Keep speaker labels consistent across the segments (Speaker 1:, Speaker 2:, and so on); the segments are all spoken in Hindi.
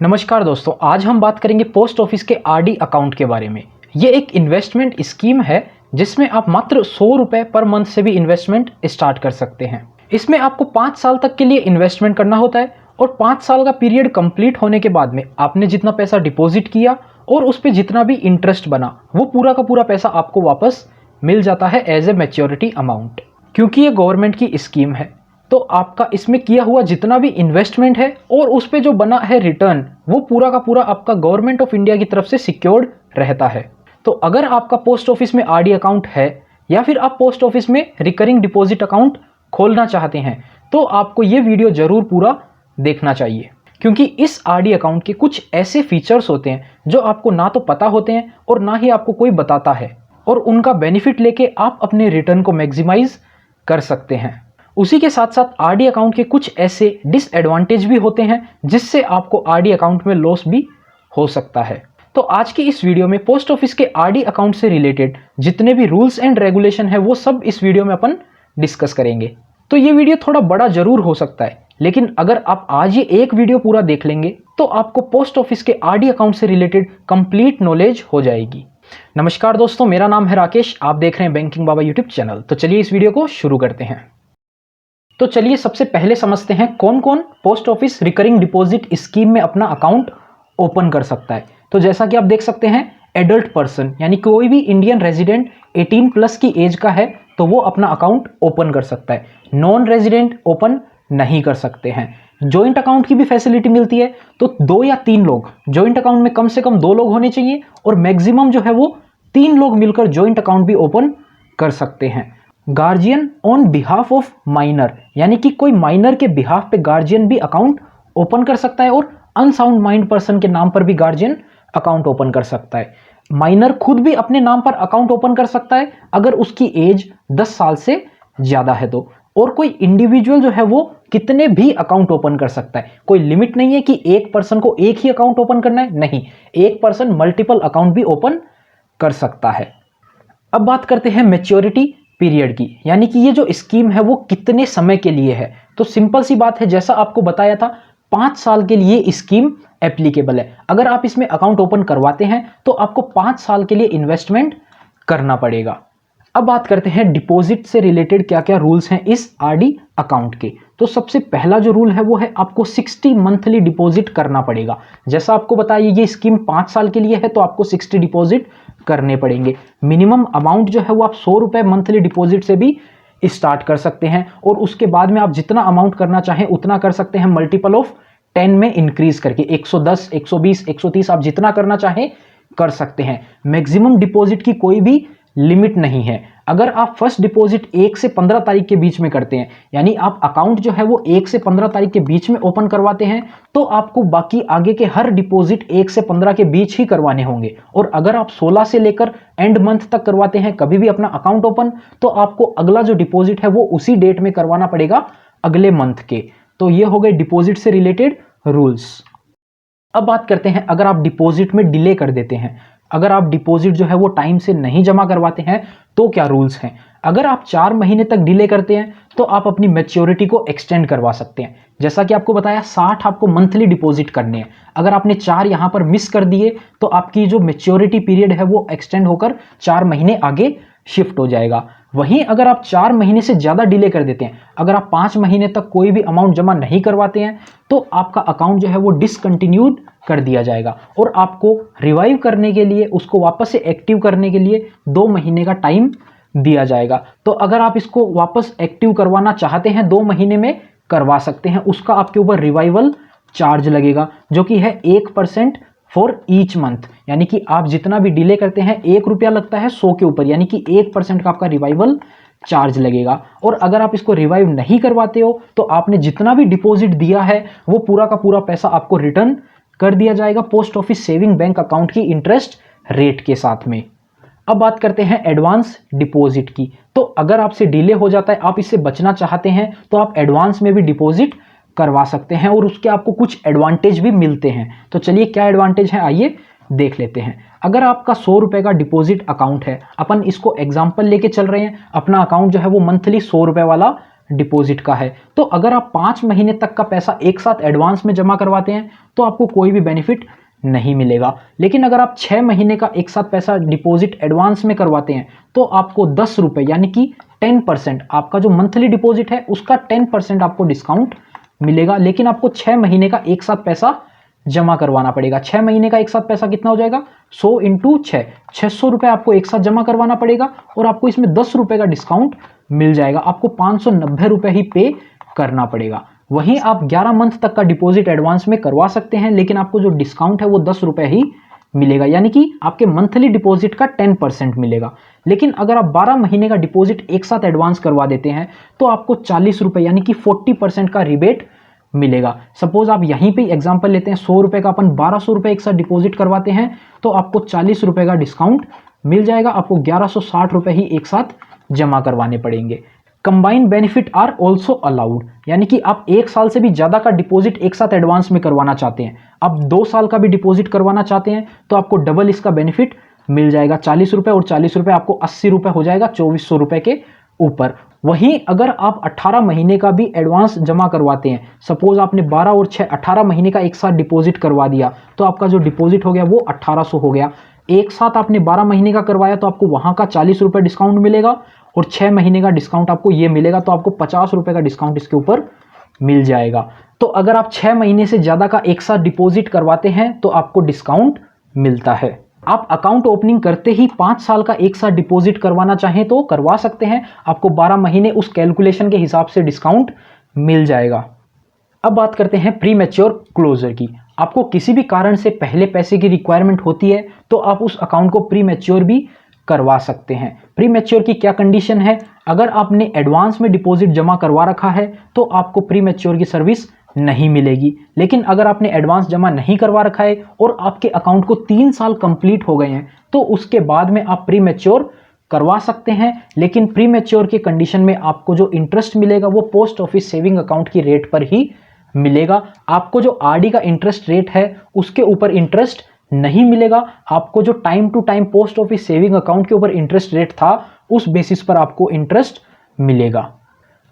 Speaker 1: नमस्कार दोस्तों, आज हम बात करेंगे पोस्ट ऑफिस के आरडी अकाउंट के बारे में। ये एक इन्वेस्टमेंट स्कीम है जिसमें आप मात्र 100 रुपये पर मंथ से भी इन्वेस्टमेंट स्टार्ट कर सकते हैं। इसमें आपको 5 साल तक के लिए इन्वेस्टमेंट करना होता है और 5 साल का पीरियड कंप्लीट होने के बाद में आपने जितना पैसा डिपॉजिट किया और उस पर जितना भी इंटरेस्ट बना वो पूरा का पूरा पैसा आपको वापस मिल जाता है एज ए मैच्योरिटी अमाउंट। क्योंकि ये गवर्नमेंट की स्कीम है तो आपका इसमें किया हुआ जितना भी इन्वेस्टमेंट है और उस पे जो बना है रिटर्न वो पूरा का पूरा आपका गवर्नमेंट ऑफ इंडिया की तरफ से सिक्योर्ड रहता है। तो अगर आपका पोस्ट ऑफिस में आरडी अकाउंट है या फिर आप पोस्ट ऑफिस में रिकरिंग डिपॉजिट अकाउंट खोलना चाहते हैं तो आपको ये वीडियो जरूर पूरा देखना चाहिए, क्योंकि इस आरडी अकाउंट के कुछ ऐसे फीचर्स होते हैं जो आपको ना तो पता होते हैं और ना ही आपको कोई बताता है, और उनका बेनिफिट लेके आप अपने रिटर्न को मैक्सिमाइज कर सकते हैं। उसी के साथ साथ आरडी अकाउंट के कुछ ऐसे डिसएडवांटेज भी होते हैं जिससे आपको आरडी अकाउंट में लॉस भी हो सकता है। तो आज की इस वीडियो में पोस्ट ऑफिस के आरडी अकाउंट से रिलेटेड जितने भी रूल्स एंड रेगुलेशन है वो सब इस वीडियो में अपन डिस्कस करेंगे। तो ये वीडियो थोड़ा बड़ा जरूर हो सकता है, लेकिन अगर आप आज ये एक वीडियो पूरा देख लेंगे तो आपको पोस्ट ऑफिस के आरडी अकाउंट से रिलेटेड कंप्लीट नॉलेज हो जाएगी। नमस्कार दोस्तों, मेरा नाम है राकेश, आप देख रहे हैं बैंकिंग बाबा यूट्यूब चैनल। तो चलिए इस वीडियो को शुरू करते हैं। तो चलिए सबसे पहले समझते हैं कौन कौन post office recurring deposit scheme में अपना अकाउंट ओपन कर सकता है। तो जैसा कि आप देख सकते हैं, एडल्ट पर्सन यानी कोई भी इंडियन रेजिडेंट 18 प्लस की एज का है तो वो अपना अकाउंट ओपन कर सकता है। नॉन रेजिडेंट ओपन नहीं कर सकते हैं। जॉइंट अकाउंट की भी फैसिलिटी मिलती है, तो 2 या 3 लोग, जॉइंट अकाउंट में कम से कम 2 लोग होने चाहिए और मैक्सिमम जो है वो 3 लोग मिलकर जॉइंट अकाउंट भी ओपन कर सकते हैं। Guardian on behalf of minor यानी कि कोई माइनर के बिहाफ पे गार्जियन भी अकाउंट ओपन कर सकता है और अनसाउंड माइंड पर्सन के नाम पर भी गार्जियन अकाउंट ओपन कर सकता है। माइनर खुद भी अपने नाम पर अकाउंट ओपन कर सकता है अगर उसकी एज 10 साल से ज्यादा है तो। और कोई इंडिविजुअल जो है वो कितने भी अकाउंट ओपन कर सकता है। कोई लिमिट नहीं है कि एक पर्सन को एक ही अकाउंट ओपन करना है, नहीं, एक पर्सन मल्टीपल अकाउंट भी ओपन कर सकता है। अब बात करते हैं मैच्योरिटी पीरियड की, यानी कि ये जो स्कीम है वो कितने समय के लिए है। तो सिंपल सी बात है, जैसा आपको बताया था 5 साल के लिए स्कीम एप्लीकेबल है। अगर आप इसमें अकाउंट ओपन करवाते हैं तो आपको 5 साल के लिए इन्वेस्टमेंट करना पड़ेगा। अब बात करते हैं डिपॉजिट से रिलेटेड क्या क्या रूल्स हैं इस आरडी अकाउंट के। तो सबसे पहला जो रूल है वो है आपको 60 मंथली डिपॉजिट करना पड़ेगा। जैसा आपको बताया ये स्कीम 5 साल के लिए है तो आपको 60 डिपॉजिट करने पड़ेंगे। मिनिमम अमाउंट जो है वो आप 100 रुपये मंथली डिपॉजिट से भी स्टार्ट कर सकते हैं और उसके बाद में आप जितना अमाउंट करना चाहें उतना कर सकते हैं, मल्टीपल ऑफ 10 में इंक्रीज करके 110, 120, 130 आप जितना करना चाहें कर सकते हैं। मैक्सिमम डिपॉजिट की कोई भी लिमिट नहीं है। अगर आप फर्स्ट डिपॉजिट 1 से 15 तारीख के बीच में करते हैं, यानी आप अकाउंट जो है वो 1 से 15 तारीख के बीच में ओपन करवाते हैं, तो आपको बाकी आगे के हर डिपॉजिट 1 से 15 के बीच ही करवाने होंगे। और अगर आप 16 से लेकर एंड मंथ तक करवाते हैं कभी भी अपना अकाउंट ओपन, तो आपको अगला जो डिपॉजिट है वो उसी डेट में करवाना पड़ेगा, अगले मंथ के। तो ये हो गए डिपॉजिट से रिलेटेड रूल्स। अब बात करते हैं अगर आप डिपॉजिट में डिले कर देते हैं, अगर आप डिपॉजिट जो है वो टाइम से नहीं जमा करवाते हैं तो क्या रूल्स हैं। अगर आप 4 महीने तक डिले करते हैं तो आप अपनी मैच्योरिटी को एक्सटेंड करवा सकते हैं। जैसा कि आपको बताया 60 आपको मंथली डिपॉजिट करने हैं। अगर आपने 4 यहाँ पर मिस कर दिए तो आपकी जो मैच्योरिटी पीरियड है वो एक्सटेंड होकर 4 महीने आगे शिफ्ट हो जाएगा। वहीं अगर आप 4 महीने से ज़्यादा डिले कर देते हैं, अगर आप 5 महीने तक कोई भी अमाउंट जमा नहीं करवाते हैं तो आपका अकाउंट जो है वो डिसकंटिन्यूड कर दिया जाएगा और आपको रिवाइव करने के लिए, उसको वापस से एक्टिव करने के लिए 2 महीने का टाइम दिया जाएगा। तो अगर आप इसको वापस एक्टिव करवाना चाहते हैं 2 महीने में करवा सकते हैं। उसका आपके ऊपर रिवाइवल चार्ज लगेगा जो कि है 1% फॉर ईच मंथ, यानी कि आप जितना भी डिले करते हैं 1 रुपया लगता है 100 के ऊपर, यानी कि 1% का आपका रिवाइवल चार्ज लगेगा। और अगर आप इसको रिवाइव नहीं करवाते हो तो आपने जितना भी डिपॉजिट दिया है वो पूरा का पूरा पैसा आपको रिटर्न कर दिया जाएगा post office saving bank account की इंटरेस्ट रेट के साथ में। अब बात करते हैं एडवांस डिपॉजिट की। तो अगर आपसे डिले हो जाता है, आप इससे बचना चाहते हैं, तो आप एडवांस में भी डिपॉजिट करवा सकते हैं और उसके आपको कुछ एडवांटेज भी मिलते हैं। तो चलिए क्या एडवांटेज है आइए देख लेते हैं। अगर आपका 100 रुपये का डिपॉजिट अकाउंट है, अपन इसको एग्जाम्पल लेके चल रहे हैं, अपना अकाउंट जो है वो मंथली 100 रुपये वाला डिपॉजिट का है। तो अगर आप 5 महीने तक का पैसा एक साथ एडवांस में जमा करवाते हैं तो आपको कोई भी बेनिफिट नहीं मिलेगा। लेकिन अगर आप 6 महीने का एक साथ पैसा डिपॉजिट एडवांस में करवाते हैं तो आपको 10 रुपये यानी कि 10%, आपका जो मंथली डिपॉजिट है उसका 10% आपको डिस्काउंट मिलेगा। लेकिन आपको 6 महीने का एक साथ पैसा जमा करवाना पड़ेगा। 6 महीने का एक साथ पैसा कितना हो जाएगा, 100 इंटू 6, 600 रुपये आपको एक साथ जमा करवाना पड़ेगा और आपको इसमें 10 रुपये का डिस्काउंट मिल जाएगा। आपको 590 रुपये ही पे करना पड़ेगा। वहीं आप 11 मंथ तक का डिपॉजिट एडवांस में करवा सकते हैं, लेकिन आपको जो डिस्काउंट है वो 10 रुपये ही मिलेगा, यानी कि आपके मंथली डिपॉजिट का 10% मिलेगा। लेकिन अगर आप 12 महीने का डिपॉजिट एक साथ एडवांस करवा देते हैं तो आपको 40 रुपये यानी कि 40% का रिबेट मिलेगा। सपोज आप यहीं पे एग्जांपल लेते हैं, 100 रुपये का अपन 1200 रुपये एक साथ डिपॉजिट करवाते हैं तो आपको 40 रुपये का डिस्काउंट मिल जाएगा। आपको 1160 रुपये ही एक साथ जमा करवाने पड़ेंगे। Combined benefit are also allowed, यानी कि आप 1 साल से भी ज़्यादा का डिपॉजिट एक साथ एडवांस में करवाना चाहते हैं, आप 2 साल का भी डिपॉजिट करवाना चाहते हैं तो आपको डबल इसका बेनिफिट मिल जाएगा। 40 रुपये और 40 रुपये आपको 80 रुपये हो जाएगा 2400 रुपये के ऊपर। वहीं अगर आप 18 महीने का भी एडवांस जमा करवाते हैं, सपोज आपने 12 और 6 18 महीने का एक साथ डिपॉजिट करवा दिया तो आपका जो डिपॉजिट हो गया वो 1800 हो गया। एक साथ आपने 12 महीने का करवाया तो आपको वहाँ का 40 रुपये डिस्काउंट मिलेगा और 6 महीने का डिस्काउंट आपको ये मिलेगा, तो आपको 50 रुपये का डिस्काउंट इसके ऊपर मिल जाएगा। तो अगर आप 6 महीने से ज़्यादा का एक साथ डिपॉजिट करवाते हैं तो आपको डिस्काउंट मिलता है। आप अकाउंट ओपनिंग करते ही 5 साल का एक साथ डिपॉजिट करवाना चाहें तो करवा सकते हैं, आपको 12 महीने उस कैलकुलेशन के हिसाब से डिस्काउंट मिल जाएगा। अब बात करते हैं प्री मैच्योर क्लोजर की। आपको किसी भी कारण से पहले पैसे की रिक्वायरमेंट होती है तो आप उस अकाउंट को प्री मैच्योर भी करवा सकते हैं। प्री मैच्योर की क्या कंडीशन है, अगर आपने एडवांस में डिपॉजिट जमा करवा रखा है तो आपको प्री मैच्योर की सर्विस नहीं मिलेगी। लेकिन अगर आपने एडवांस जमा नहीं करवा रखा है और आपके अकाउंट को 3 साल कंप्लीट हो गए हैं तो उसके बाद में आप प्री मैच्योर करवा सकते हैं। लेकिन प्री मैच्योर के कंडीशन में आपको जो इंटरेस्ट मिलेगा वो पोस्ट ऑफिस सेविंग अकाउंट की रेट पर ही मिलेगा। आपको जो आरडी का इंटरेस्ट रेट है उसके ऊपर इंटरेस्ट नहीं मिलेगा। आपको जो time to time post office saving account के ऊपर इंटरेस्ट रेट था उस बेसिस पर आपको इंटरेस्ट मिलेगा।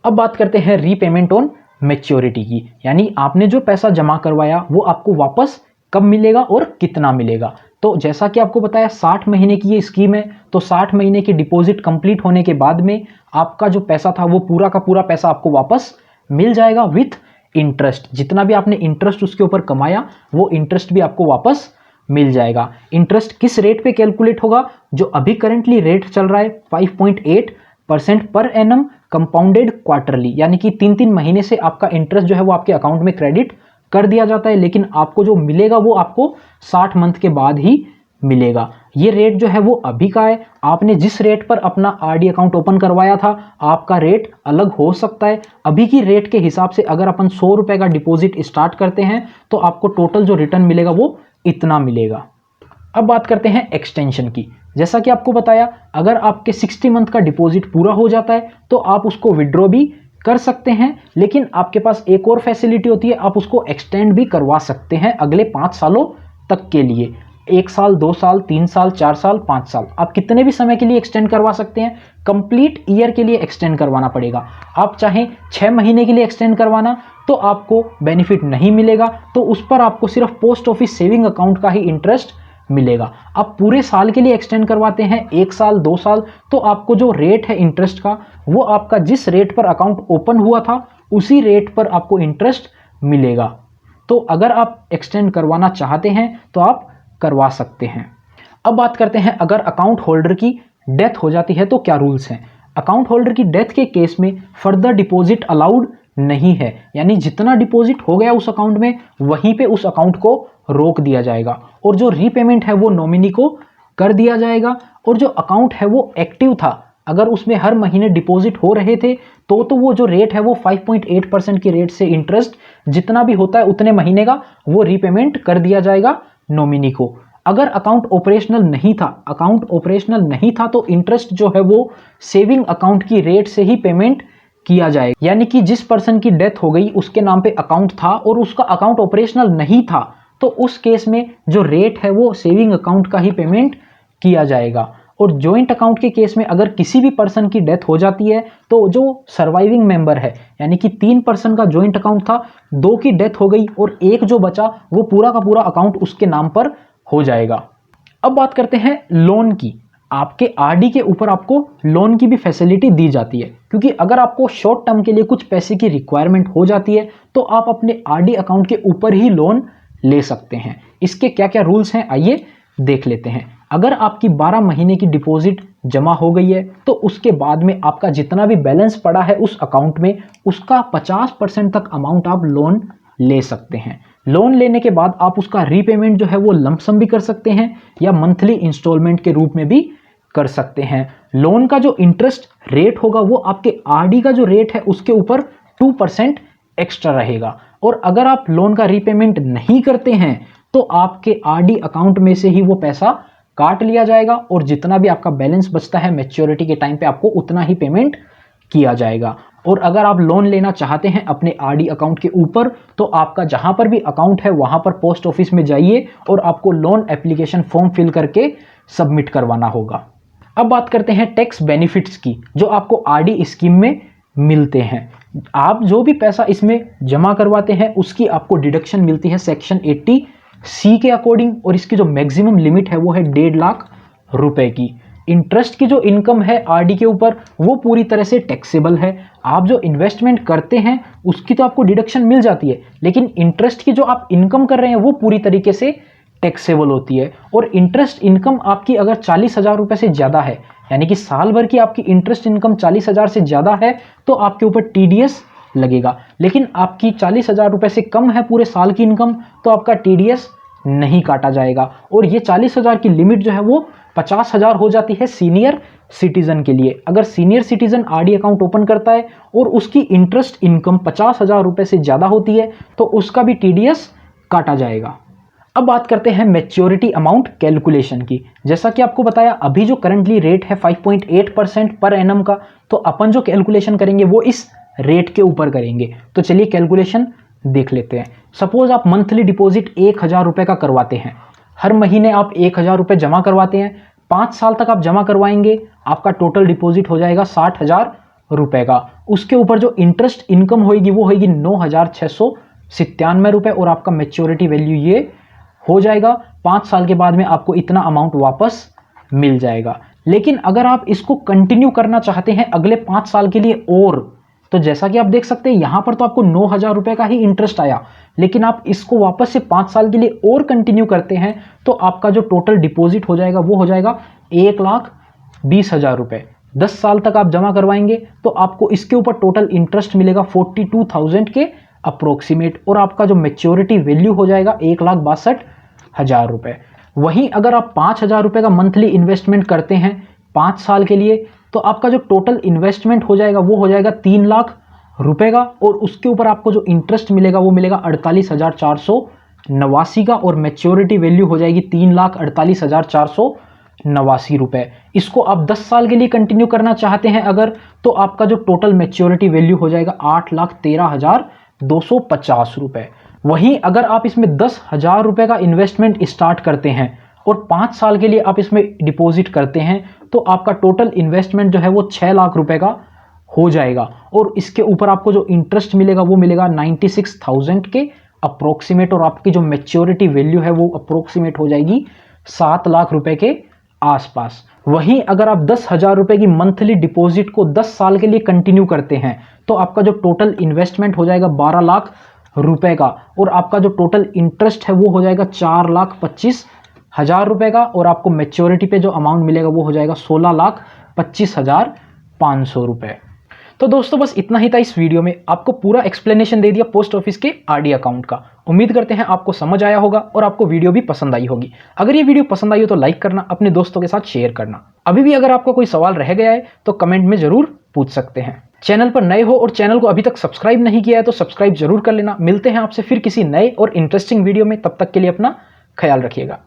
Speaker 1: अब बात करते हैं रीपेमेंट ऑन मैच्योरिटी की, यानी आपने जो पैसा जमा करवाया वो आपको वापस कब मिलेगा और कितना मिलेगा। तो जैसा कि आपको बताया 60 महीने की ये स्कीम है, तो 60 महीने की डिपॉजिट कंप्लीट होने के बाद में आपका जो पैसा था वो पूरा का पूरा पैसा आपको वापस मिल जाएगा विथ इंटरेस्ट। जितना भी आपने इंटरेस्ट उसके ऊपर कमाया वो इंटरेस्ट भी आपको वापस मिल जाएगा। इंटरेस्ट किस रेट पे कैलकुलेट होगा, जो अभी करंटली रेट चल रहा है 5.8% पर एनम कंपाउंडेड क्वार्टरली, यानी कि 3-3 महीने से आपका इंटरेस्ट जो है वो आपके अकाउंट में क्रेडिट कर दिया जाता है। लेकिन आपको जो मिलेगा वो आपको 60 मंथ के बाद ही मिलेगा। ये रेट जो है वो अभी का है। आपने जिस रेट पर अपना आरडी अकाउंट ओपन करवाया था आपका रेट अलग हो सकता है। अभी की रेट के हिसाब से अगर अपन 100 रुपये का डिपॉजिट स्टार्ट करते हैं तो आपको टोटल जो रिटर्न मिलेगा वो इतना मिलेगा। अब बात करते हैं एक्सटेंशन की। जैसा कि आपको बताया, अगर आपके 60 मंथ का डिपॉजिट पूरा हो जाता है तो आप उसको विड्रॉ भी कर सकते हैं। लेकिन आपके पास एक और फैसिलिटी होती है, आप उसको एक्सटेंड भी करवा सकते हैं अगले 5 सालों तक के लिए। 1 साल, 2 साल, 3 साल, 4 साल, 5 साल, आप कितने भी समय के लिए एक्सटेंड करवा सकते हैं। कंप्लीट ईयर के लिए एक्सटेंड करवाना पड़ेगा। आप चाहें 6 महीने के लिए एक्सटेंड करवाना तो आपको बेनिफिट नहीं मिलेगा, तो उस पर आपको सिर्फ पोस्ट ऑफिस सेविंग अकाउंट का ही इंटरेस्ट मिलेगा। आप पूरे साल के लिए एक्सटेंड करवाते हैं 1 साल, 2 साल, तो आपको जो रेट है इंटरेस्ट का वो आपका जिस रेट पर अकाउंट ओपन हुआ था उसी रेट पर आपको इंटरेस्ट मिलेगा। तो अगर आप एक्सटेंड करवाना चाहते हैं तो आप करवा सकते हैं। अब बात करते हैं, अगर अकाउंट होल्डर की डेथ हो जाती है तो क्या रूल्स हैं। अकाउंट होल्डर की डेथ के केस में फर्दर डिपॉजिट अलाउड नहीं है, यानी जितना डिपॉजिट हो गया उस अकाउंट में वहीं पे उस अकाउंट को रोक दिया जाएगा और जो रीपेमेंट है वो नॉमिनी को कर दिया जाएगा। और जो अकाउंट है वो एक्टिव था, अगर उसमें हर महीने डिपॉजिट हो रहे थे तो वो जो रेट है वो 5.8% की रेट से इंटरेस्ट जितना भी होता है उतने महीने का वो रीपेमेंट कर दिया जाएगा नॉमिनी को। अगर अकाउंट ऑपरेशनल नहीं था तो इंटरेस्ट जो है वो सेविंग अकाउंट की रेट से ही पेमेंट किया जाएगा। यानी कि जिस पर्सन की डेथ हो गई उसके नाम पे अकाउंट था और उसका अकाउंट ऑपरेशनल नहीं था तो उस केस में जो रेट है वो सेविंग अकाउंट का ही पेमेंट किया जाएगा। और जॉइंट अकाउंट के केस में अगर किसी भी पर्सन की डेथ हो जाती है तो जो सर्वाइविंग मेंबर है, यानी कि 3 पर्सन का जॉइंट अकाउंट था, 2 की डेथ हो गई और एक जो बचा वो पूरा का पूरा अकाउंट उसके नाम पर हो जाएगा। अब बात करते हैं लोन की। आपके आरडी के ऊपर आपको लोन की भी फैसिलिटी दी जाती है, क्योंकि अगर आपको शॉर्ट टर्म के लिए कुछ पैसे की रिक्वायरमेंट हो जाती है तो आप अपने आरडी अकाउंट के ऊपर ही लोन ले सकते हैं। इसके क्या क्या रूल्स हैं आइए देख लेते हैं। अगर आपकी 12 महीने की डिपॉजिट जमा हो गई है तो उसके बाद में आपका जितना भी बैलेंस पड़ा है उस अकाउंट में उसका 50% तक अमाउंट आप लोन ले सकते हैं। लोन लेने के बाद आप उसका रीपेमेंट जो है वो लमसम भी कर सकते हैं या मंथली इंस्टॉलमेंट के रूप में भी कर सकते हैं। लोन का जो इंटरेस्ट रेट होगा वो आपके आरडी का जो रेट है उसके ऊपर 2% एक्स्ट्रा रहेगा। और अगर आप लोन का रीपेमेंट नहीं करते हैं तो आपके आरडी अकाउंट में से ही वो पैसा काट लिया जाएगा और जितना भी आपका बैलेंस बचता है मैच्योरिटी के टाइम पे आपको उतना ही पेमेंट किया जाएगा। और अगर आप लोन लेना चाहते हैं अपने आरडी अकाउंट के ऊपर तो आपका जहां पर भी अकाउंट है वहां पर पोस्ट ऑफिस में जाइए और आपको लोन एप्लीकेशन फॉर्म फिल करके सबमिट करवाना होगा। अब बात करते हैं टैक्स बेनिफिट्स की जो आपको आरडी स्कीम में मिलते हैं। आप जो भी पैसा इसमें जमा करवाते हैं उसकी आपको डिडक्शन मिलती है सेक्शन 80C के अकॉर्डिंग, और इसकी जो मैक्सिमम लिमिट है वो है 1.5 लाख रुपए की। इंटरेस्ट की जो इनकम है आरडी के ऊपर वो पूरी तरह से टैक्सेबल है। आप जो इन्वेस्टमेंट करते हैं उसकी तो आपको डिडक्शन मिल जाती है, लेकिन इंटरेस्ट की जो आप इनकम कर रहे हैं वो पूरी तरीके से टैक्सेबल होती है। और इंटरेस्ट इनकम आपकी अगर 40,000 रुपए से ज़्यादा है, यानी कि साल भर की आपकी इंटरेस्ट इनकम 40,000 से ज़्यादा है तो आपके ऊपर टीडीएस लगेगा। लेकिन आपकी 40,000 रुपए से कम है पूरे साल की इनकम तो आपका टीडीएस नहीं काटा जाएगा। और ये 40,000 की लिमिट जो है वो 50,000 हो जाती है सीनियर सिटीजन के लिए। अगर senior citizen RD account open करता है और उसकी इंटरेस्ट इनकम 50,000 रुपए से ज़्यादा होती है तो उसका भी टीडीएस काटा जाएगा। अब बात करते हैं मैच्योरिटी अमाउंट कैलकुलेशन की। जैसा कि आपको बताया अभी जो करंटली रेट है 5.8% पर एनम का, तो अपन जो कैलकुलेशन करेंगे वो इस रेट के ऊपर करेंगे। तो चलिए कैलकुलेशन देख लेते हैं। सपोज आप मंथली डिपॉजिट 1,000 रुपये का करवाते हैं, हर महीने आप 1,000 रुपये जमा करवाते हैं, 5 साल तक आप जमा करवाएंगे, आपका टोटल डिपॉजिट हो जाएगा 60,000 रुपये का। उसके ऊपर जो इंटरेस्ट इनकम होगी वो होगी 9,697 रुपये और आपका मैच्योरिटी वैल्यू ये हो जाएगा। 5 साल के बाद में आपको इतना अमाउंट वापस मिल जाएगा। लेकिन अगर आप इसको कंटिन्यू करना चाहते हैं अगले 5 साल के लिए और, तो जैसा कि आप देख सकते हैं यहां पर तो आपको 9,000 रुपये का ही इंटरेस्ट आया, लेकिन आप इसको वापस से 5 साल के लिए और कंटिन्यू करते हैं तो आपका जो टोटल डिपॉजिट हो जाएगा वो हो जाएगा 1,20,000 रुपये। 10 साल तक आप जमा करवाएंगे तो आपको इसके ऊपर टोटल इंटरेस्ट मिलेगा 42,000 के अप्रोक्सीमेट, और आपका जो मैच्योरिटी वैल्यू हो जाएगा 1,62,000 रुपये। वहीं अगर आप 5,000 रुपये का मंथली इन्वेस्टमेंट करते हैं 5 साल के लिए तो आपका जो टोटल इन्वेस्टमेंट हो जाएगा वो हो जाएगा 3 लाख रुपए का, और उसके ऊपर आपको जो इंटरेस्ट मिलेगा वो मिलेगा 48,489 का, और मैच्योरिटी वैल्यू हो जाएगी 3,48,489 रुपए। इसको आप 10 साल के लिए कंटिन्यू करना चाहते हैं अगर, तो आपका जो टोटल मैच्योरिटी वैल्यू हो जाएगा 8,13,250 रुपए। वहीं अगर आप इसमें 10,000 रुपए का इन्वेस्टमेंट स्टार्ट करते हैं और 5 साल के लिए आप इसमें डिपॉजिट करते हैं तो आपका टोटल इन्वेस्टमेंट जो है वो 6 लाख रुपए का हो जाएगा, और इसके ऊपर आपको जो इंटरेस्ट मिलेगा वो मिलेगा 96,000 के अप्रोक्सीमेट, और आपकी जो मैच्योरिटी वैल्यू है वो अप्रोक्सीमेट हो जाएगी 7 लाख रुपए के आसपास। वहीं अगर आप 10,000 रुपए की मंथली डिपॉजिट को 10 साल के लिए कंटिन्यू करते हैं तो आपका जो टोटल इन्वेस्टमेंट हो जाएगा 12 लाख रुपए का, और आपका जो टोटल इंटरेस्ट है वो हो जाएगा 4,25,000 रुपए का, और आपको मैच्योरिटी पे जो अमाउंट मिलेगा वो हो जाएगा 16,25,500 रुपए। तो दोस्तों बस इतना ही था इस वीडियो में, आपको पूरा एक्सप्लेनेशन दे दिया पोस्ट ऑफिस के आरडी अकाउंट का। उम्मीद करते हैं आपको समझ आया होगा और आपको वीडियो भी पसंद आई होगी। अगर ये वीडियो पसंद आई हो तो लाइक करना, अपने दोस्तों के साथ शेयर करना। अभी भी अगर आपका कोई सवाल रह गया है तो कमेंट में जरूर पूछ सकते हैं। चैनल पर नए हो और चैनल को अभी तक सब्सक्राइब नहीं किया है तो सब्सक्राइब जरूर कर लेना। मिलते हैं आपसे फिर किसी नए और इंटरेस्टिंग वीडियो में, तब तक के लिए अपना ख्याल रखिएगा।